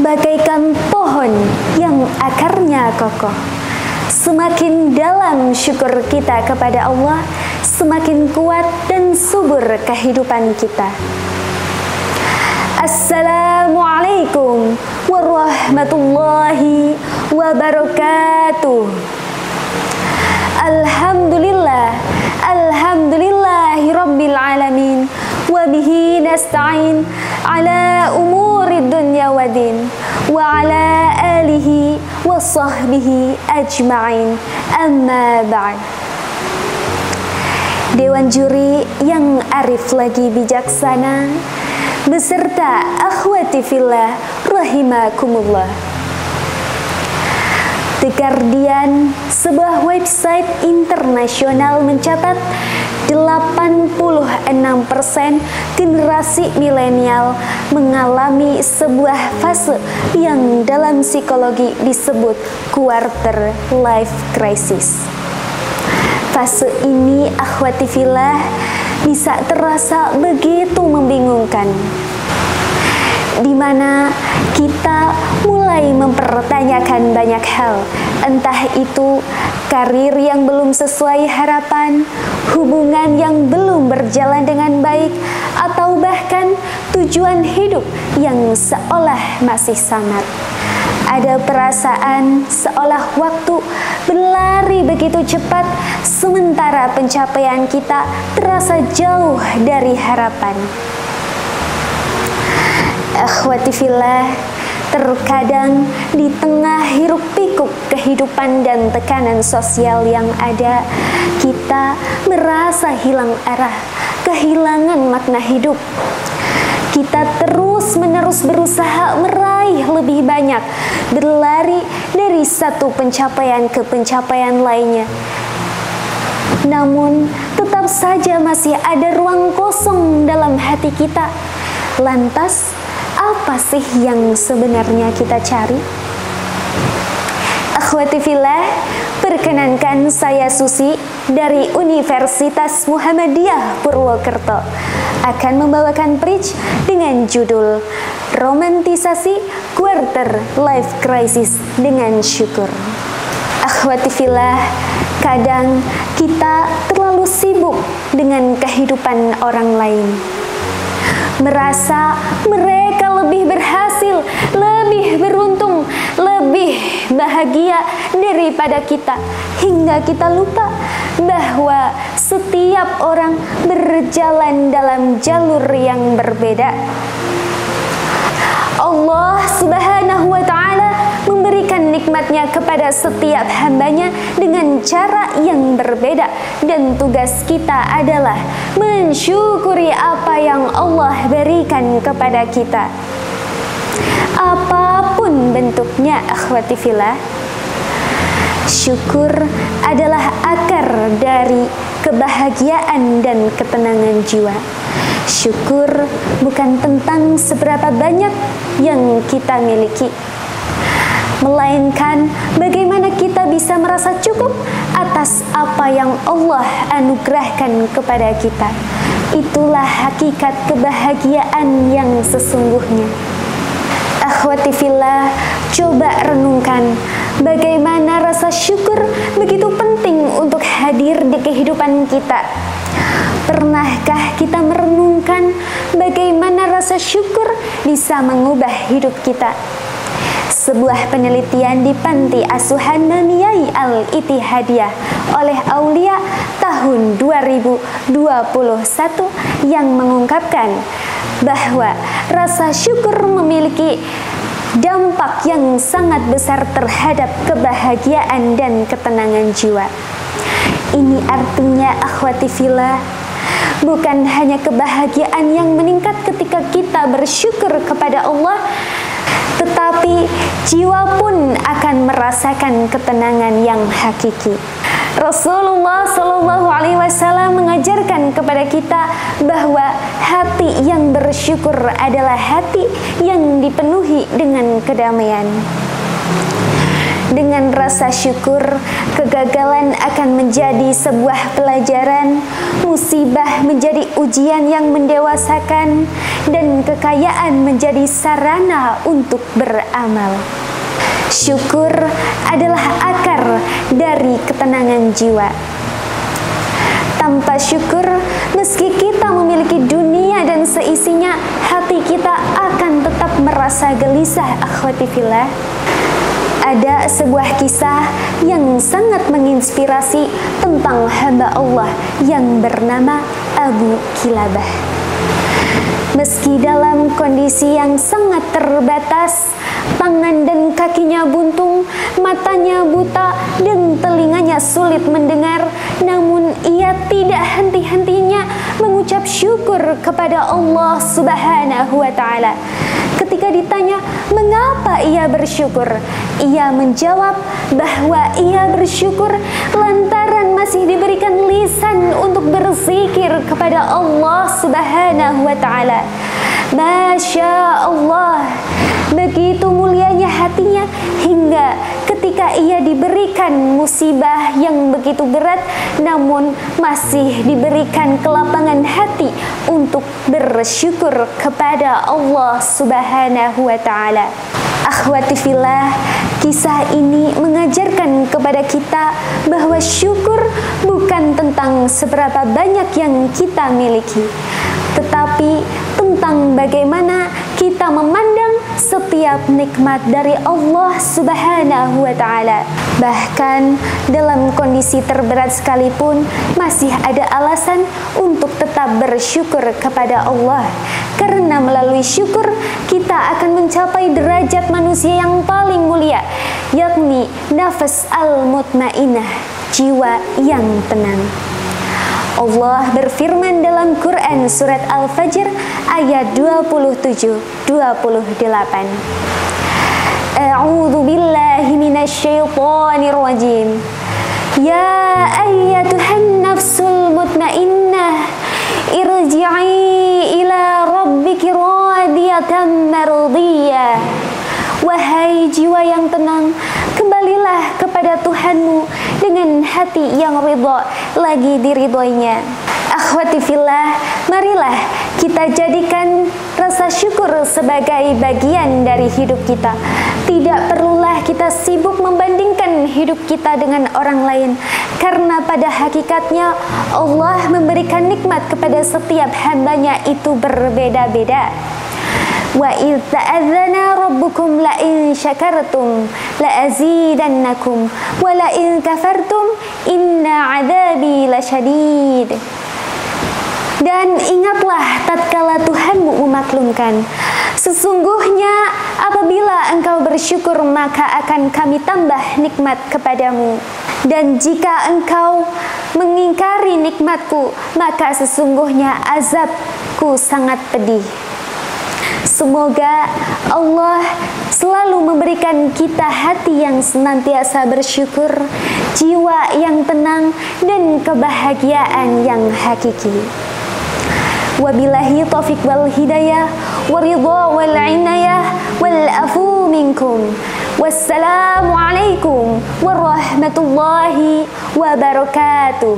bagaikan pohon yang akarnya kokoh. Semakin dalam syukur kita kepada Allah, semakin kuat dan subur kehidupan kita. Assalamualaikum warahmatullahi wabarakatuh. Alhamdulillah, alhamdulillahi rabbil alamin. Wabihi nasta'in ala umuri dunya wadin wa ala alihi wa sahbihi ajma'in, amma ba'd. Dewan juri yang arif lagi bijaksana beserta akhwati fillah rahimakumullah. The Guardian, sebuah website internasional, mencatat 86% generasi milenial mengalami sebuah fase yang dalam psikologi disebut quarter life crisis. Fase ini, akhwati fillah, bisa terasa begitu membingungkan, di mana kita mulai mempertanyakan banyak hal, entah itu karir yang belum sesuai harapan, hubungan yang belum berjalan dengan baik, atau bahkan tujuan hidup yang seolah masih samar. Ada perasaan seolah waktu berlari begitu cepat, sementara pencapaian kita terasa jauh dari harapan. Akhwati fillah, terkadang di tengah hiruk pikuk kehidupan dan tekanan sosial yang ada, kita merasa hilang arah, kehilangan makna hidup. Kita terus-menerus berusaha meraih lebih banyak, berlari dari satu pencapaian ke pencapaian lainnya. Namun, tetap saja masih ada ruang kosong dalam hati kita. Lantas, apa sih yang sebenarnya kita cari? Akhwati fillah, perkenankan saya Susi dari Universitas Muhammadiyah Purwokerto akan membawakan preach dengan judul Romantisasi Quarter Life Crisis dengan Syukur. Akhwati fillah, kadang kita terlalu sibuk dengan kehidupan orang lain, merasa mereka lebih berhasil, lebih beruntung, lebih bahagia daripada kita, hingga kita lupa bahwa setiap orang berjalan dalam jalur yang berbeda. Allah Subhanahu wa ta'ala memberikan nikmatnya kepada setiap hambanya dengan cara yang berbeda, dan tugas kita adalah mensyukuri apa yang Allah berikan kepada kita, apapun bentuknya. Akhwati fillah, syukur adalah akar dari kebahagiaan dan ketenangan jiwa. Syukur bukan tentang seberapa banyak yang kita miliki, melainkan bagaimana kita bisa merasa cukup atas apa yang Allah anugerahkan kepada kita. Itulah hakikat kebahagiaan yang sesungguhnya. Akhwati fillah, coba renungkan bagaimana rasa syukur begitu penting untuk hadir di kehidupan kita. Pernahkah kita merenungkan bagaimana rasa syukur bisa mengubah hidup kita? Sebuah penelitian di Panti Asuhan Naniai Al-Ittihadiyah oleh Aulia tahun 2021 yang mengungkapkan bahwa rasa syukur memiliki dampak yang sangat besar terhadap kebahagiaan dan ketenangan jiwa. Ini artinya, akhwati fillah, bukan hanya kebahagiaan yang meningkat ketika kita bersyukur kepada Allah, tetapi jiwa pun akan merasakan ketenangan yang hakiki. Rasulullah SAW mengajarkan kepada kita bahwa hati yang bersyukur adalah hati yang dipenuhi dengan kedamaian. Dengan rasa syukur, kegagalan akan menjadi sebuah pelajaran, musibah menjadi ujian yang mendewasakan, dan kekayaan menjadi sarana untuk beramal. Syukur adalah akar dari ketenangan jiwa. Tanpa syukur, meski kita memiliki dunia dan seisinya, hati kita akan tetap merasa gelisah. Akhwati fillah, ada sebuah kisah yang sangat menginspirasi tentang hamba Allah yang bernama Abu Kilabah. Meski dalam kondisi yang sangat terbatas, tangan dan kakinya buntung, matanya buta, dan telinganya sulit mendengar, namun ia tidak henti-hentinya mengucap syukur kepada Allah Subhanahu wa Ta'ala. Ketika ditanya mengapa ia bersyukur, ia menjawab bahwa ia bersyukur lantaran masih diberikan lisan untuk berzikir kepada Allah Subhanahu wa Ta'ala. Masya Allah, begitu mulianya hatinya hingga ketika ia diberikan musibah yang begitu berat, namun masih diberikan kelapangan hati untuk bersyukur kepada Allah Subhanahu wa Ta'ala. Akhwati fillah, kisah ini mengajarkan kepada kita bahwa syukur bukan tentang seberapa banyak yang kita miliki, tetapi tentang bagaimana kita memandang setiap nikmat dari Allah Subhanahu wa Ta'ala. Bahkan dalam kondisi terberat sekalipun masih ada alasan untuk tetap bersyukur kepada Allah, karena melalui syukur kita akan mencapai derajat manusia yang paling mulia, yakni nafas al-mutmainah, jiwa yang tenang. Allah berfirman dalam Quran surat Al-Fajr ayat 27-28. A'udzu billahi minasyaitonir rajim. Ya ayyatuhan nafsul mutmainnah, irji'i ila rabbiki radiyatan mardiyah. Wahai jiwa yang tenang, kembalilah kepada Tuhanmu dengan hati yang ridha, lagi diridhoinya. Akhwati fillah, marilah kita jadikan rasa syukur sebagai bagian dari hidup kita. Tidak perlulah kita sibuk membandingkan hidup kita dengan orang lain, karena pada hakikatnya Allah memberikan nikmat kepada setiap hambanya itu berbeda-beda. Wa idz ta'adzana rabbukum la in syakartum la azidannakum wa la in kafartum inna 'adzabi lasyadid. Dan ingatlah tatkala Tuhanmu memaklumkan, sesungguhnya apabila engkau bersyukur maka akan kami tambah nikmat kepadamu, dan jika engkau mengingkari nikmatku maka sesungguhnya azabku sangat pedih. Semoga Allah selalu memberikan kita hati yang senantiasa bersyukur, jiwa yang tenang, dan kebahagiaan yang hakiki. Wabillahi taufiq wal hidayah, waridha wal inayah, wal afu minkum. Wassalamualaikum warahmatullahi wabarakatuh.